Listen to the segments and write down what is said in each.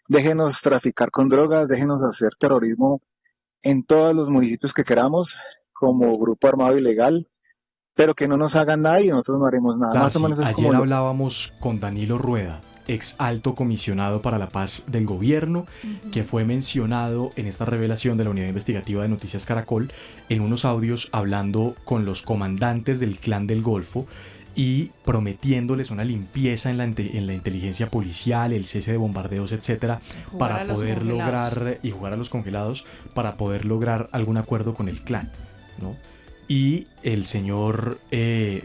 déjenos traficar con drogas, déjenos hacer terrorismo en todos los municipios que queramos como grupo armado ilegal, pero que no nos hagan nada y nosotros no haremos nada. Más o Darcy, menos es como ayer lo... hablábamos con Danilo Rueda, ex alto comisionado para la paz del gobierno, que fue mencionado en esta revelación de la unidad investigativa de Noticias Caracol en unos audios hablando con los comandantes del Clan del Golfo y prometiéndoles una limpieza en la inteligencia policial, el cese de bombardeos, etcétera, para poder lograr y jugar a los congelados para poder lograr algún acuerdo con el clan, ¿no? Y el señor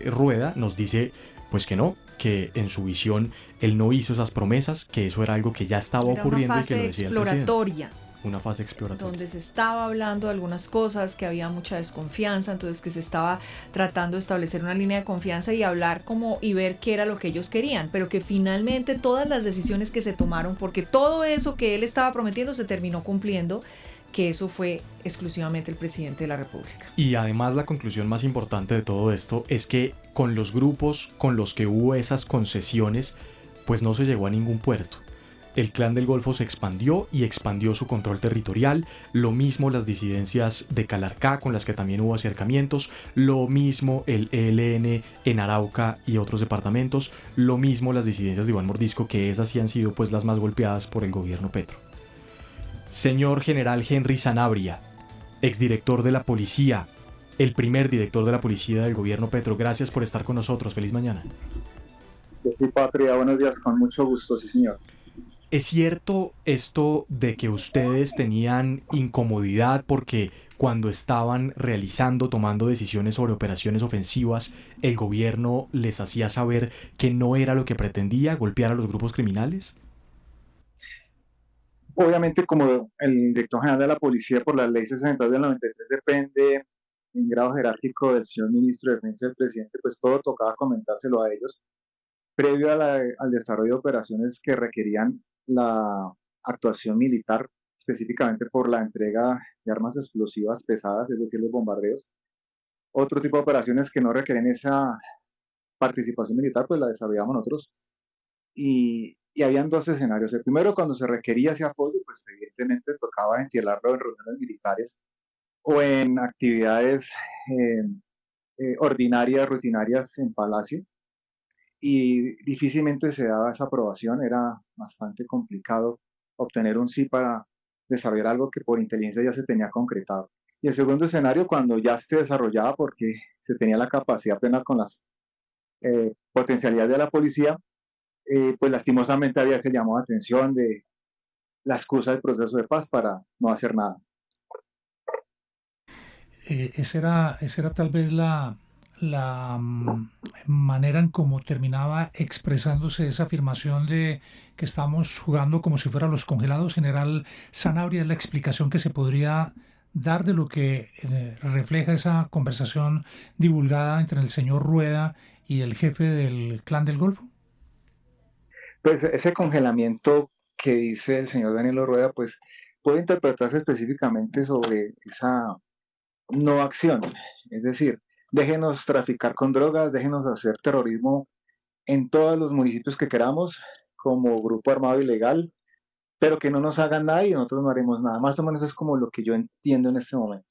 Rueda nos dice pues que no, que en su visión él no hizo esas promesas, que eso era algo que ya estaba ocurriendo y que lo decía el presidente. Una fase exploratoria. Donde se estaba hablando de algunas cosas, que había mucha desconfianza, entonces que se estaba tratando de establecer una línea de confianza y hablar como y ver qué era lo que ellos querían, pero que finalmente todas las decisiones que se tomaron, porque todo eso que él estaba prometiendo se terminó cumpliendo, que eso fue exclusivamente el presidente de la República. Y además la conclusión más importante de todo esto es que con los grupos con los que hubo esas concesiones, pues no se llegó a ningún puerto. El Clan del Golfo se expandió y expandió su control territorial, lo mismo las disidencias de Calarcá con las que también hubo acercamientos, lo mismo el ELN en Arauca y otros departamentos, lo mismo las disidencias de Iván Mordisco, que esas sí han sido pues las más golpeadas por el gobierno Petro. Señor General Henry Sanabria, exdirector de la policía, el primer director de la policía del gobierno Petro, gracias por estar con nosotros. Feliz mañana. Sí, Patria, buenos días, con mucho gusto, sí señor. ¿Es cierto esto de que ustedes tenían incomodidad porque cuando estaban realizando, tomando decisiones sobre operaciones ofensivas, el gobierno les hacía saber que no era lo que pretendía, golpear a los grupos criminales? Obviamente, como el director general de la policía por la ley 62 del 93 depende en grado jerárquico del señor ministro de Defensa del presidente, pues todo tocaba comentárselo a ellos previo al desarrollo de operaciones que requerían la actuación militar, específicamente por la entrega de armas explosivas pesadas, es decir, los bombardeos. Otro tipo de operaciones que no requieren esa participación militar, pues la desarrollamos nosotros. Y habían dos escenarios. El primero, cuando se requería ese apoyo, pues evidentemente tocaba ventilarlo en reuniones militares o en actividades eh, ordinarias, rutinarias en Palacio. Y difícilmente se daba esa aprobación, era bastante complicado obtener un sí para desarrollar algo que por inteligencia ya se tenía concretado. Y el segundo escenario, cuando ya se desarrollaba porque se tenía la capacidad plena con las potencialidades de la policía, pues lastimosamente había ese llamado de atención de la excusa del proceso de paz para no hacer nada. Esa era tal vez la manera en cómo terminaba expresándose esa afirmación de que estamos jugando como si fueran los congelados. General Sanabria, es la explicación que se podría dar de lo que refleja esa conversación divulgada entre el señor Rueda y el jefe del Clan del Golfo. Pues ese congelamiento que dice el señor Danilo Rueda, pues puede interpretarse específicamente sobre esa no acción. Es decir, déjenos traficar con drogas, déjenos hacer terrorismo en todos los municipios que queramos como grupo armado ilegal, pero que no nos hagan nada y nosotros no haremos nada. Más o menos es como lo que yo entiendo en este momento.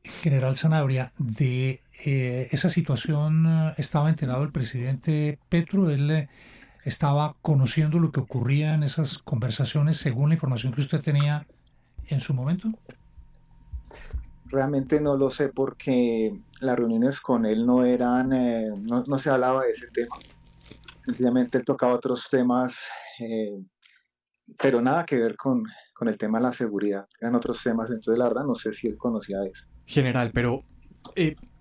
General Sanabria, de esa situación estaba enterado el presidente Petro. Él estaba conociendo lo que ocurría en esas conversaciones según la información que usted tenía en su momento. Realmente no lo sé porque las reuniones con él no eran, no se hablaba de ese tema. Sencillamente él tocaba otros temas, eh, pero nada que ver con el tema de la seguridad. Eran otros temas, entonces la verdad no sé si él conocía de eso. General, pero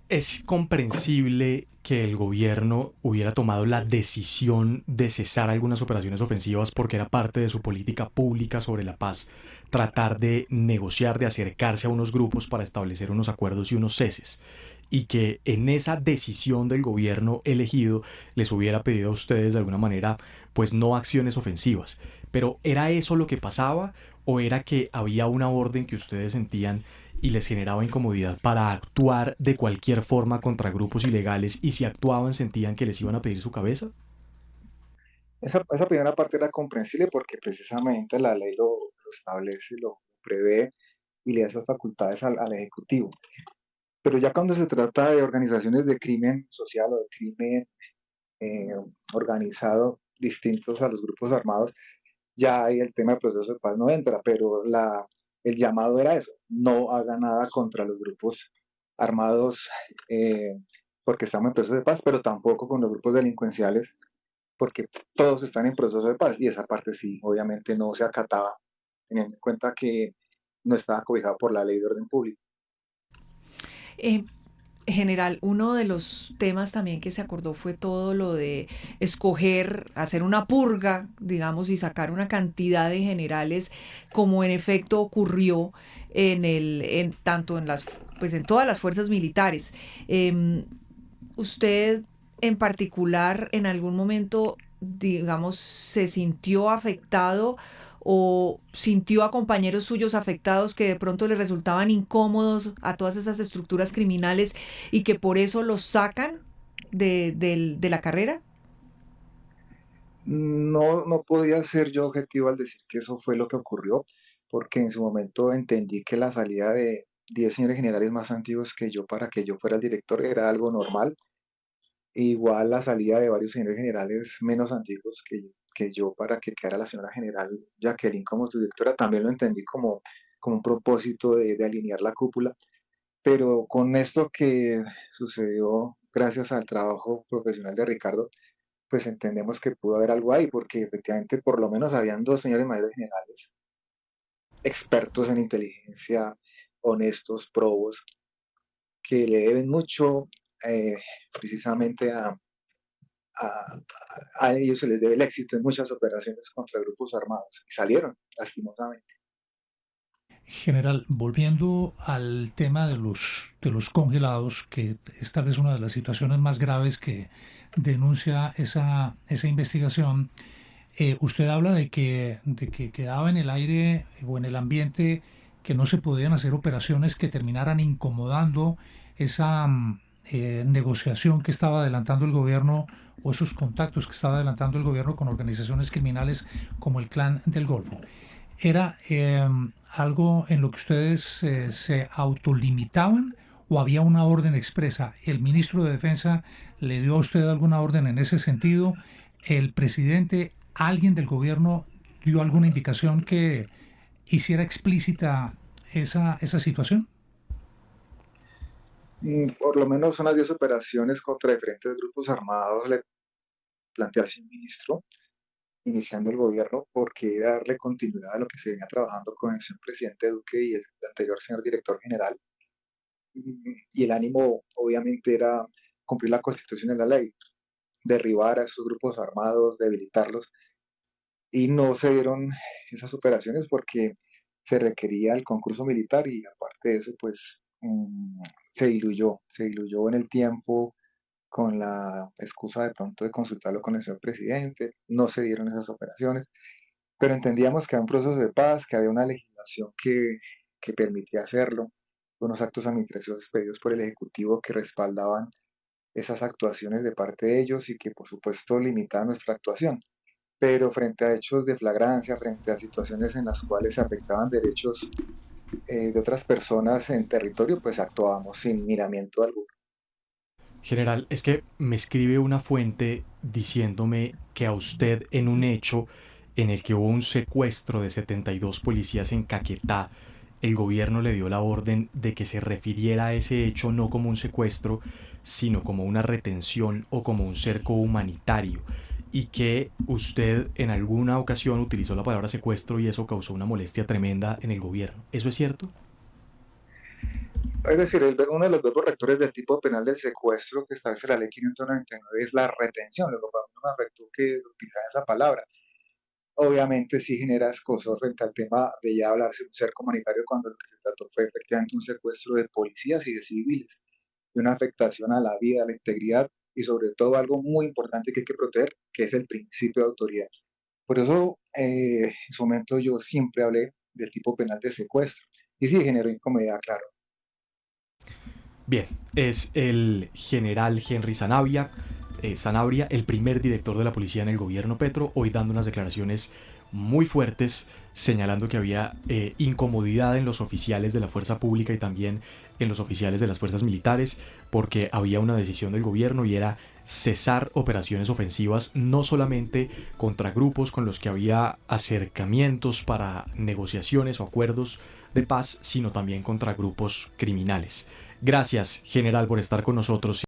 es comprensible que el gobierno hubiera tomado la decisión de cesar algunas operaciones ofensivas porque era parte de su política pública sobre la paz, tratar de negociar, de acercarse a unos grupos para establecer unos acuerdos y unos ceses, y que en esa decisión del gobierno elegido les hubiera pedido a ustedes de alguna manera pues no acciones ofensivas. Pero ¿era eso lo que pasaba o era que había una orden que ustedes sentían y les generaba incomodidad para actuar de cualquier forma contra grupos ilegales, y si actuaban sentían que les iban a pedir su cabeza? Esa primera parte era comprensible porque precisamente la ley lo establece, lo prevé y le da esas facultades al Ejecutivo. Pero ya cuando se trata de organizaciones de crimen social o de crimen eh, organizado distintos a los grupos armados, ya ahí el tema de proceso de paz no entra, pero el llamado era eso, no haga nada contra los grupos armados eh, porque estamos en proceso de paz, pero tampoco con los grupos delincuenciales porque todos están en proceso de paz y esa parte sí, obviamente no se acataba, teniendo en cuenta que no estaba cobijado por la ley de orden público. Eh, General, uno de los temas también que se acordó fue todo lo de escoger, hacer una purga, digamos, y sacar una cantidad de generales, como en efecto ocurrió tanto en pues en todas las fuerzas militares. ¿Usted en particular en algún momento, digamos, se sintió afectado o sintió a compañeros suyos afectados que de pronto le resultaban incómodos a todas esas estructuras criminales y que por eso los sacan de la carrera? No, no podía ser yo objetivo al decir que eso fue lo que ocurrió, porque en su momento entendí que la salida de 10 señores generales más antiguos que yo para que yo fuera el director era algo normal. Igual la salida de varios señores generales menos antiguos que yo para que quedara la señora general Jacqueline como su directora, también lo entendí como un propósito de alinear la cúpula. Pero con esto que sucedió gracias al trabajo profesional de Ricardo, pues entendemos que pudo haber algo ahí, porque efectivamente por lo menos habían dos señores mayores generales, expertos en inteligencia, honestos, probos, que le deben mucho precisamente a, a ellos se les debe el éxito en muchas operaciones contra grupos armados y salieron, lastimosamente. General, volviendo al tema de los congelados, que es tal vez una de las situaciones más graves que denuncia esa investigación, usted habla de que quedaba en el aire o en el ambiente que no se podían hacer operaciones que terminaran incomodando esa negociación que estaba adelantando el gobierno o esos contactos que estaba adelantando el gobierno con organizaciones criminales como el Clan del Golfo. ¿Era algo en lo que ustedes se autolimitaban o había una orden expresa? ¿El ministro de Defensa le dio a usted alguna orden en ese sentido? ¿El presidente, alguien del gobierno dio alguna indicación que hiciera explícita esa situación? Por lo menos unas 10 operaciones contra diferentes grupos armados le plantea así un ministro, iniciando el gobierno, porque era darle continuidad a lo que se venía trabajando con el señor presidente Duque y el anterior señor director general. Y el ánimo obviamente era cumplir la constitución y la ley, derribar a esos grupos armados, debilitarlos, y no se dieron esas operaciones porque se requería el concurso militar y aparte de eso, pues se diluyó en el tiempo con la excusa de pronto de consultarlo con el señor presidente, no se dieron esas operaciones, pero entendíamos que había un proceso de paz, que había una legislación que permitía hacerlo, unos actos administrativos pedidos por el Ejecutivo que respaldaban esas actuaciones de parte de ellos y que por supuesto limitaban nuestra actuación. Pero frente a hechos de flagrancia, frente a situaciones en las cuales se afectaban derechos de otras personas en territorio, pues actuábamos sin miramiento alguno. General, es que me escribe una fuente diciéndome que a usted en un hecho en el que hubo un secuestro de 72 policías en Caquetá, el gobierno le dio la orden de que se refiriera a ese hecho no como un secuestro, sino como una retención o como un cerco humanitario, y que usted en alguna ocasión utilizó la palabra secuestro y eso causó una molestia tremenda en el gobierno. ¿Eso es cierto? Es decir, uno de los verbos rectores del tipo penal del secuestro que establece la ley 599 es la retención, lo cual no me afectó que utilizaran esa palabra. Obviamente sí genera escozor frente al tema de ya hablarse de un cerco humanitario cuando lo que se trató fue efectivamente un secuestro de policías y de civiles, de una afectación a la vida, a la integridad y sobre todo algo muy importante que hay que proteger, que es el principio de autoridad. Por eso en su momento yo siempre hablé del tipo penal de secuestro y sí generó incomodidad, claro. Bien, es el general Henry Zanavia, Sanabria, el primer director de la policía en el gobierno Petro, hoy dando unas declaraciones muy fuertes, señalando que había incomodidad en los oficiales de la fuerza pública y también en los oficiales de las fuerzas militares, porque había una decisión del gobierno y era cesar operaciones ofensivas, no solamente contra grupos con los que había acercamientos para negociaciones o acuerdos de paz, sino también contra grupos criminales. Gracias, general, por estar con nosotros.